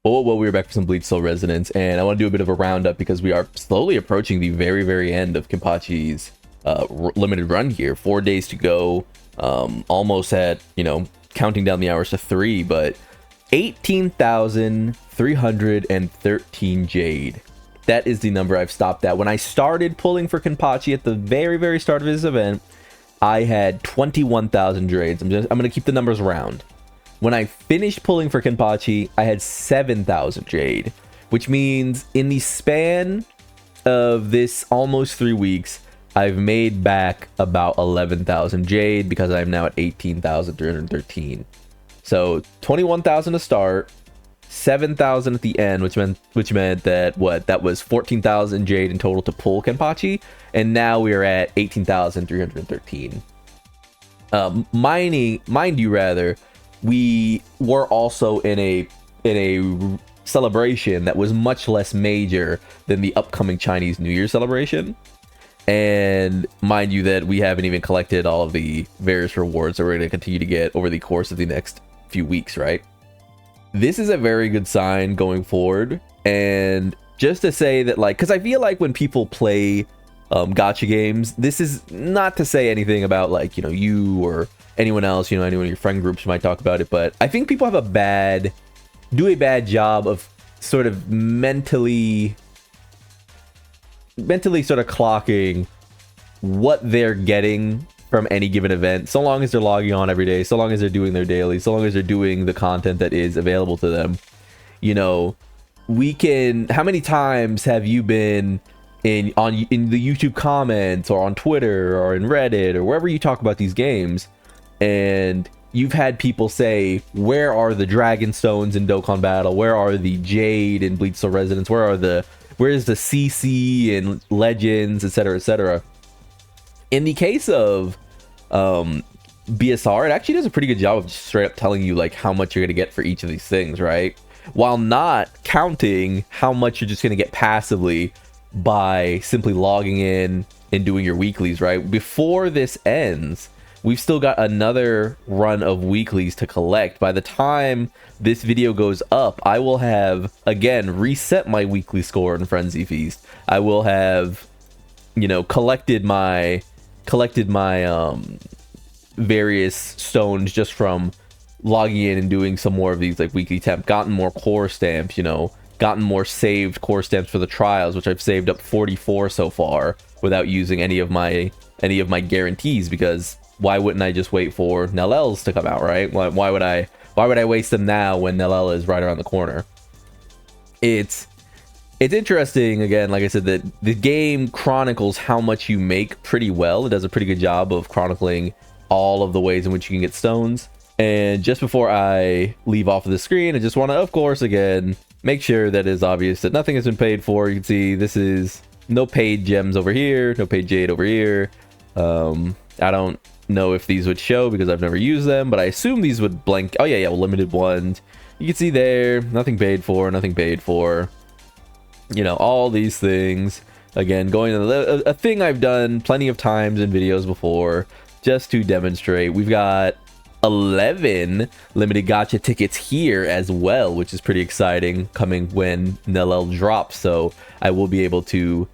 Well, we're back for some Bleach Soul Resonance, and I want to do a bit of a roundup because we are slowly approaching the very end of Kenpachi's limited run here. 4 days to go, almost at, counting down the hours to 3, but 18,313 Jade. That is the number I've stopped at. When I started pulling for Kenpachi at the very start of his event, I had 21,000 Jades. I'm going to keep the numbers round. When I finished pulling for Kenpachi, I had 7,000 Jade, which means in the span of this almost 3 weeks, I've made back about 11,000 Jade because I'm now at 18,313. So 21,000 to start, 7,000 at the end, which meant that that was 14,000 Jade in total to pull Kenpachi, and now we are at 18,313. Mind you, rather, we were also in a celebration that was much less major than the upcoming Chinese New Year celebration. And mind you that we haven't even collected all of the various rewards that we're going to continue to get over the course of the next few weeks, right? This is a very good sign going forward. And just to say that, because I feel like when people play gacha games, this is not to say anything about you or anyone else, anyone in your friend groups might talk about it, but I think people have do a bad job of sort of mentally sort of clocking what they're getting from any given event, so long as they're logging on every day, so long as they're doing their daily, so long as they're doing the content that is available to them. How many times have you been in the YouTube comments or on Twitter or in Reddit or wherever you talk about these games, and you've had people say, where are the Dragon Stones in Dokkan Battle? Where are the Jade in Bleach Soul Resonance? Where's the CC and Legends, etc., etc.? In the case of BSR, it actually does a pretty good job of just straight up telling you how much you're going to get for each of these things, right? While not counting how much you're just going to get passively by simply logging in and doing your weeklies, right? Before this ends, we've still got another run of weeklies to collect. By the time this video goes up, I will have, again, reset my weekly score in Frenzy Feast. I will have, collected my various stones just from logging in and doing some more of these weekly temp, gotten more core stamps, gotten more saved core stamps for the trials, which I've saved up 44 so far without using any of my guarantees, because why wouldn't I just wait for Nellels to come out, right? Why would I waste them now when Nellel is right around the corner? It's interesting, again, like I said, that the game chronicles how much you make pretty well. It does a pretty good job of chronicling all of the ways in which you can get stones. And just before I leave off of the screen, I just want to, of course, again, make sure that it is obvious that nothing has been paid for. You can see this is no paid gems over here, no paid Jade over here. I don't know if these would show because I've never used them, but I assume these would blank. Oh yeah, limited ones. You can see there, nothing paid for, nothing paid for. All these things. Again, going to a thing I've done plenty of times in videos before, just to demonstrate. We've got 11 limited gacha tickets here as well, which is pretty exciting, coming when Nellel drops, so I will be able to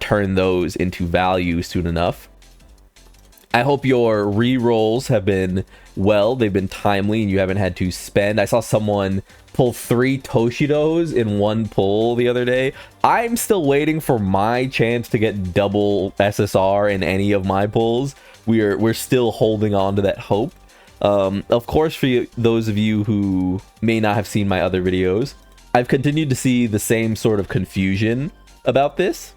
turn those into value soon enough. I hope your re-rolls have been they've been timely and you haven't had to spend. I saw someone pull 3 Toshidos in one pull the other day. I'm still waiting for my chance to get double SSR in any of my pulls. We're still holding on to that hope. Of course, for those of you who may not have seen my other videos, I've continued to see the same sort of confusion about this.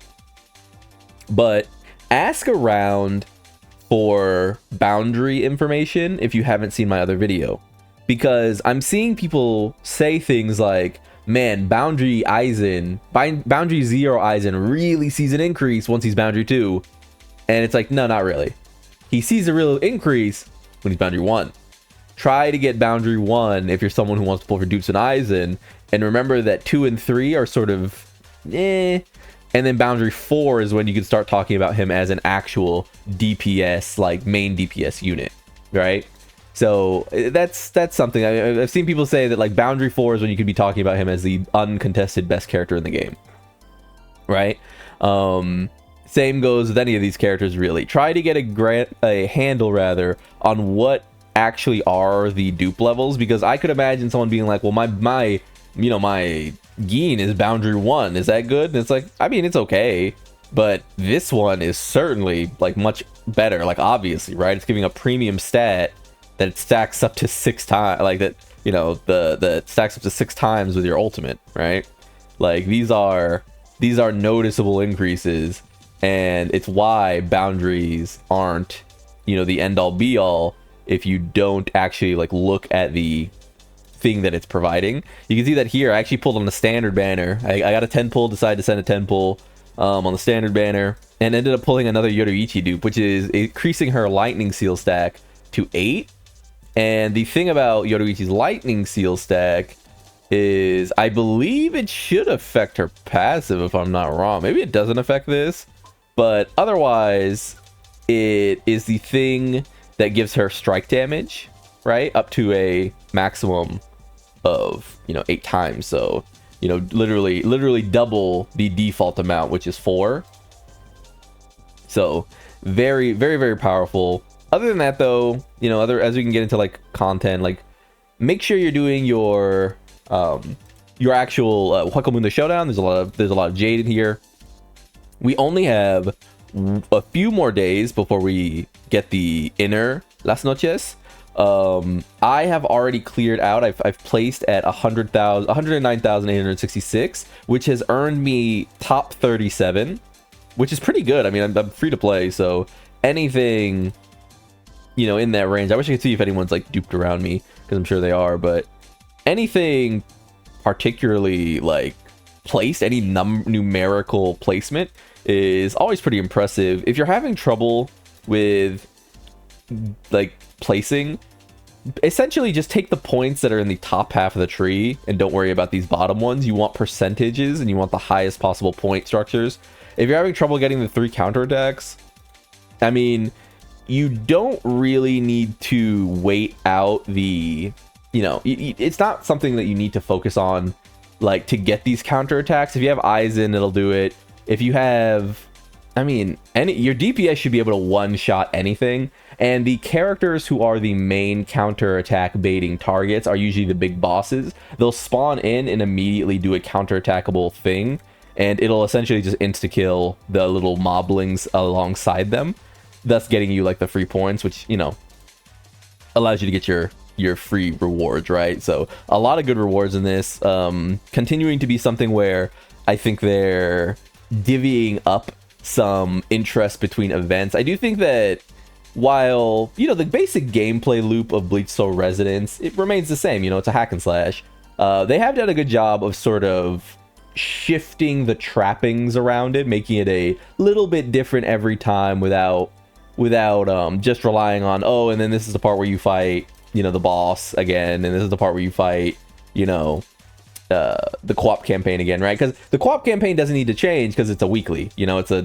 But ask around for boundary information if you haven't seen my other video, because I'm seeing people say things like, man, boundary Zero Aizen really sees an increase once he's boundary 2, and it's like, no, not really. He sees a real increase when he's boundary 1. Try to get boundary 1 if you're someone who wants to pull for dupes and Aizen, and remember that 2 and 3 are sort of and then boundary 4 is when you can start talking about him as an actual DPS, main DPS unit, right? So that's something. I've seen people say that like Boundary 4 is when you could be talking about him as the uncontested best character in the game, right? Same goes with any of these characters, really. Try to get a handle rather on what actually are the dupe levels, because I could imagine someone being like, well, my Geen is Boundary 1. Is that good? And it's like, I mean, it's okay, but this one is certainly like much better. Like, obviously, right? It's giving a premium stat that it stacks up to 6 times, like that, you know, the stacks up to 6 times with your ultimate, right? Like, these are noticeable increases, and it's why boundaries aren't, you know, the end all be all if you don't actually like look at the thing that it's providing. You can see that here. I actually pulled on the standard banner. I got a 10 pull, decided to send a 10 pull on the standard banner, and ended up pulling another Yoruichi dupe, which is increasing her lightning seal stack to 8. And the thing about Yoruichi's lightning seal stack is I believe it should affect her passive, if I'm not wrong. Maybe it doesn't affect this, but otherwise it is the thing that gives her strike damage, right, up to a maximum of, you know, 8 times. So, you know, literally double the default amount, which is 4. So very, very, very powerful. Other than that, though, you know, as we can get into like content, like make sure you're doing your actual Hueco Mundo Showdown. There's a lot of Jade in here. We only have a few more days before we get the inner Las Noches. I have already cleared out. I've placed at 109,866, which has earned me top 37, which is pretty good. I mean, I'm free to play, so anything, you know, in that range. I wish I could see if anyone's like duped around me, because I'm sure they are, but anything particularly like placed, any numerical placement is always pretty impressive. If you're having trouble with like placing, essentially just take the points that are in the top half of the tree and don't worry about these bottom ones. You want percentages and you want the highest possible point structures. If you're having trouble getting the 3 counterattacks, I mean, you don't really need to wait out the, you know, it's not something that you need to focus on like to get these counterattacks. If you have Aizen, it'll do it. If you have, I mean, your DPS should be able to one-shot anything, and the characters who are the main counterattack baiting targets are usually the big bosses. They'll spawn in and immediately do a counterattackable thing, and it'll essentially just insta-kill the little moblings alongside them, thus getting you like the free points, which, you know, allows you to get your free rewards, right? So a lot of good rewards in this, continuing to be something where I think they're divvying up some interest between events. I do think that while, you know, the basic gameplay loop of Bleach Soul Resonance, it remains the same. You know, it's a hack and slash. They have done a good job of sort of shifting the trappings around it, making it a little bit different every time without just relying on, oh, and then this is the part where you fight, you know, the boss again, and this is the part where you fight, you know, the co-op campaign again, right? Because the co-op campaign doesn't need to change because it's a weekly, you know, it's a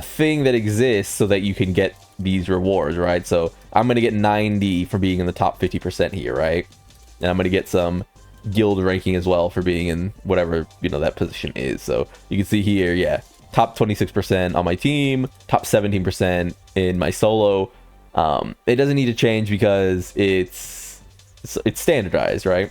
thing that exists so that you can get these rewards, right? So I'm gonna get 90 for being in the top 50% here, right? And I'm gonna get some guild ranking as well for being in whatever, you know, that position is. So you can see here, yeah, top 26% on my team, top 17% in my solo. It doesn't need to change because it's standardized, right?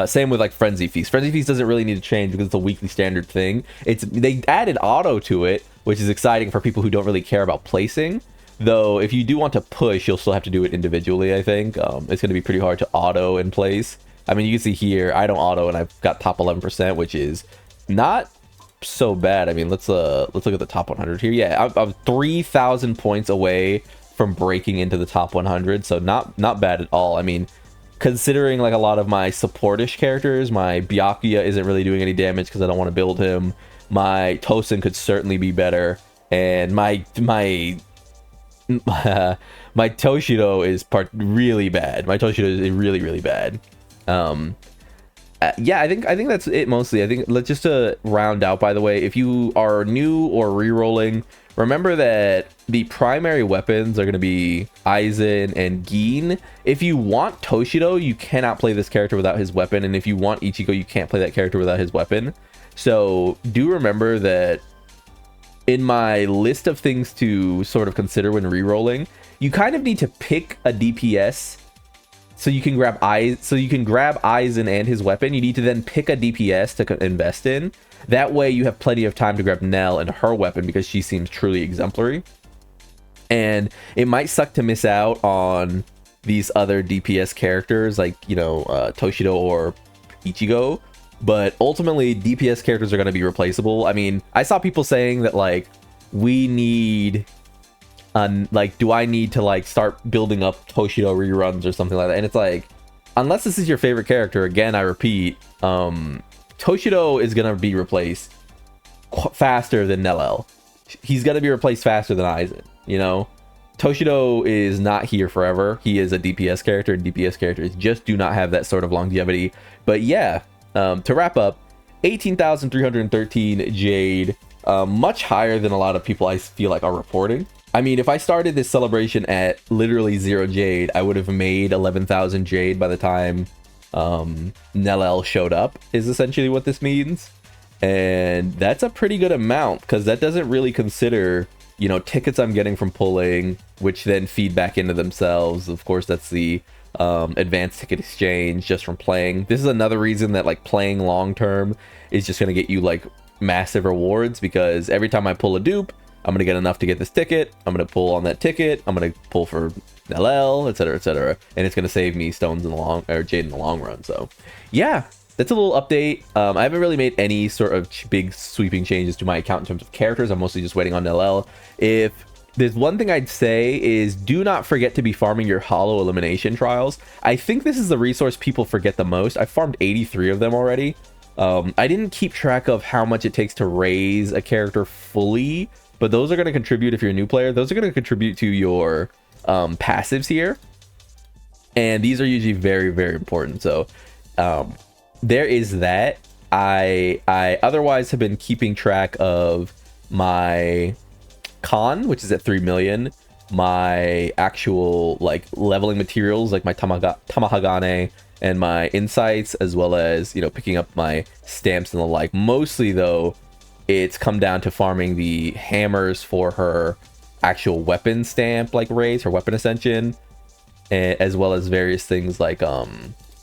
Same with like Frenzy Feast. Frenzy Feast doesn't really need to change because it's a weekly standard thing. They added auto to it, which is exciting for people who don't really care about placing. Though if you do want to push, you'll still have to do it individually, I think. It's going to be pretty hard to auto in place. I mean, you can see here, I don't auto and I've got top 11%, which is not so bad. I mean, let's look at the top 100 here. Yeah, I'm 3,000 points away from breaking into the top 100, so not bad at all. I mean, considering like a lot of my supportish characters, my Byakuya isn't really doing any damage because I don't want to build him. My Tosin could certainly be better, and my Toshiro is really bad. My Toshiro is really, really bad. Yeah, I think that's it mostly. I think let's just to round out, by the way, if you are new or re-rolling, remember that the primary weapons are going to be Aizen and Gin. If you want Toshido, you cannot play this character without his weapon, and if you want Ichigo, you can't play that character without his weapon. So do remember that in my list of things to sort of consider when re-rolling, you kind of need to pick a DPS so you can grab Aizen and his weapon. You need to then pick a DPS to invest in. That way you have plenty of time to grab Nell and her weapon because she seems truly exemplary. And it might suck to miss out on these other DPS characters like, you know, Toshido or Ichigo. But ultimately, DPS characters are going to be replaceable. I mean, I saw people saying that, like, we need... like, do I need to, like, start building up Toshido reruns or something like that? And it's like, unless this is your favorite character, again, I repeat, Toshido is going to be replaced faster than Nell. He's going to be replaced faster than Aizen, you know? Toshido is not here forever. He is a DPS character, and DPS characters just do not have that sort of longevity. But yeah, to wrap up, 18,313 Jade, much higher than a lot of people I feel like are reporting. I mean, if I started this celebration at literally 0 Jade, I would have made 11,000 Jade by the time Nell showed up, is essentially what this means. And that's a pretty good amount, because that doesn't really consider, you know, tickets I'm getting from pulling, which then feed back into themselves. Of course, that's the advanced ticket exchange just from playing. This is another reason that, like, playing long term is just going to get you, like, massive rewards, because every time I pull a dupe, I'm going to get enough to get this ticket. I'm going to pull on that ticket. I'm going to pull for Nell, etc., etc. And it's going to save me stones in the long, or Jade in the long run. So, yeah, that's a little update. I haven't really made any sort of big sweeping changes to my account in terms of characters. I'm mostly just waiting on Nell. If there's one thing I'd say is do not forget to be farming your hollow elimination trials. I think this is the resource people forget the most. I farmed 83 of them already. I didn't keep track of how much it takes to raise a character fully, but those are going to contribute if you're a new player. Those are going to contribute to your passives here. And these are usually very, very important. So there is that. I otherwise have been keeping track of my con, which is at 3 million, my actual like leveling materials, like my Tamahagane and my insights, as well as, you know, picking up my stamps and the like. Mostly though, it's come down to farming the hammers for her actual weapon stamp, like raise, her weapon ascension, as well as various things like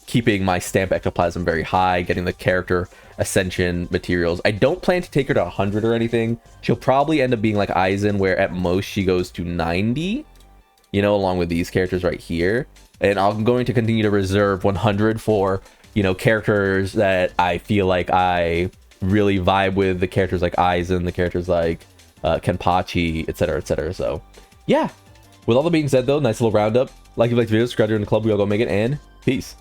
keeping my stamp ectoplasm very high, getting the character ascension materials. I don't plan to take her to 100 or anything. She'll probably end up being like Aizen, where at most she goes to 90, you know, along with these characters right here. And I'm going to continue to reserve 100 for, you know, characters that I feel like I really vibe with, the characters like Aizen, the characters like Kenpachi, etc., etc. So yeah, with all that being said though, nice little roundup. Like if you like the video, subscribe to the club, we all go make it, and peace.